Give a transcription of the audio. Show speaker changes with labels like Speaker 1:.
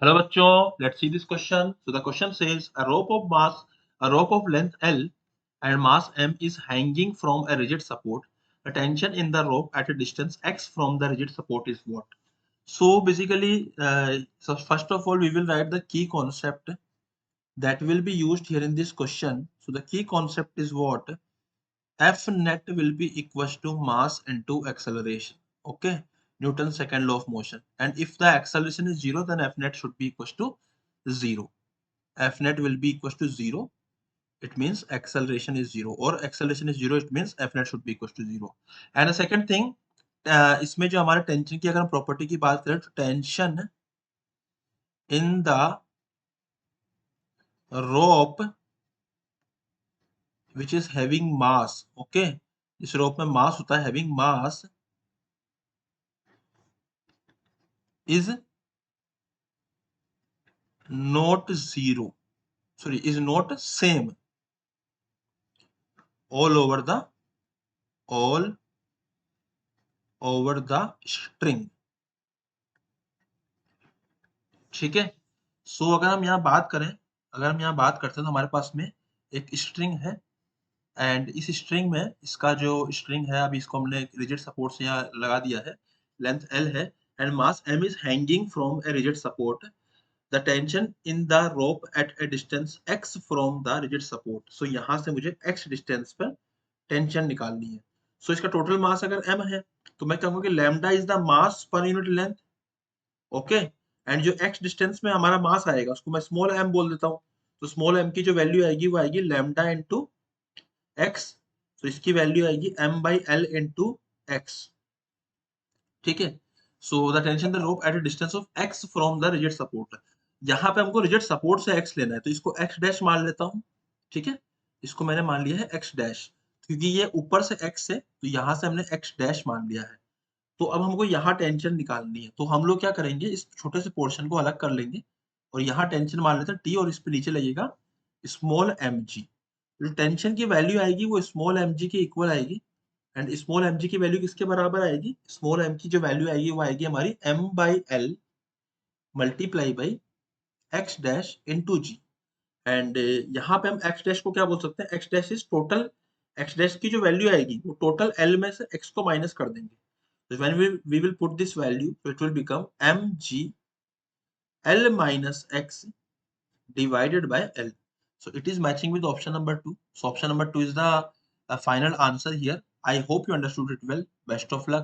Speaker 1: Hello bachcho, let's see this question. So the question says a rope of length L and mass M is hanging from a rigid support. The tension in the rope at a distance x from the rigid support is what? So basically, so first of all, we will write the key concept that will be used here in this question. So the key concept is what? F net will be equals to mass into acceleration. Okay, Newton's second law of motion. And if the acceleration is zero, then F net should be equals to zero. F net will be equals to zero. It means acceleration is zero, or acceleration is zero. It means F net should be equals to zero. And the second thing, इसमें जो हमारे tension की अगर हम property की बात करें तो tension in the rope which is having mass, okay, इस रोप में मास होता है having mass is not zero, sorry, is not same all over the string. ठीक है. सो अगर हम यहाँ बात करें, अगर हम यहाँ बात करते हैं तो हमारे पास में एक स्ट्रिंग है एंड इस स्ट्रिंग में इसका जो स्ट्रिंग है अभी इसको हमने रिजिड सपोर्ट से यहाँ लगा दिया है, लेंथ एल है and mass M is hanging from a rigid support. The tension in the rope at a distance X from the rigid support. So यहाँ से मुझे एक्स डिस्टेंस पर टेंशन निकालनी है. सो इसका टोटल मास अगर m है तो मैं कहूंगा कि lambda is the mass per unit length. Okay, and जो x डिस्टेंस में हमारा मास आएगा उसको मैं स्मॉल m बोल देता हूँ. तो स्मॉल m की जो वैल्यू आएगी वो आएगी लैम्डा इनटू x. तो इसकी वैल्यू आएगी m by L into x. ठीक है. So the tension the rope at a distance of x from the rigid support. यहाँ पे हमको रिजिड सपोर्ट से x लेना है तो इसको x डैश मान लेता हूँ. ठीक है, इसको मैंने मान लिया है x डैश, क्योंकि ये ऊपर से x है तो यहाँ से हमने x डैश मान लिया है. तो अब हमको यहाँ टेंशन निकालनी है तो हम लोग क्या करेंगे, इस छोटे से पोर्शन को अलग कर लेंगे और यहाँ टेंशन मान लेते हैं टी और इस पे नीचे लगेगा स्मॉल एम जी. जो टेंशन की वैल्यू आएगी वो स्मॉल एम जी के इक्वल आएगी एंड स्मॉल एम जी की वैल्यू किसके बराबर आएगी, स्मॉल एम की जो वैल्यू आएगी वो आएगी हमारी m by l multiply by x dash into g. And यहाँ पे हम एक्स डैश को क्या बोल सकते हैं, x dash is total, x dash की जो वैल्यू आएगी वो टोटल एल में से एक्स को माइनस कर देंगे. So when we will put this value, so it will become mg L minus x divided by L. So it is matching with option number 2. So option number 2 is the final answer here. I hope you understood it well. Best of luck.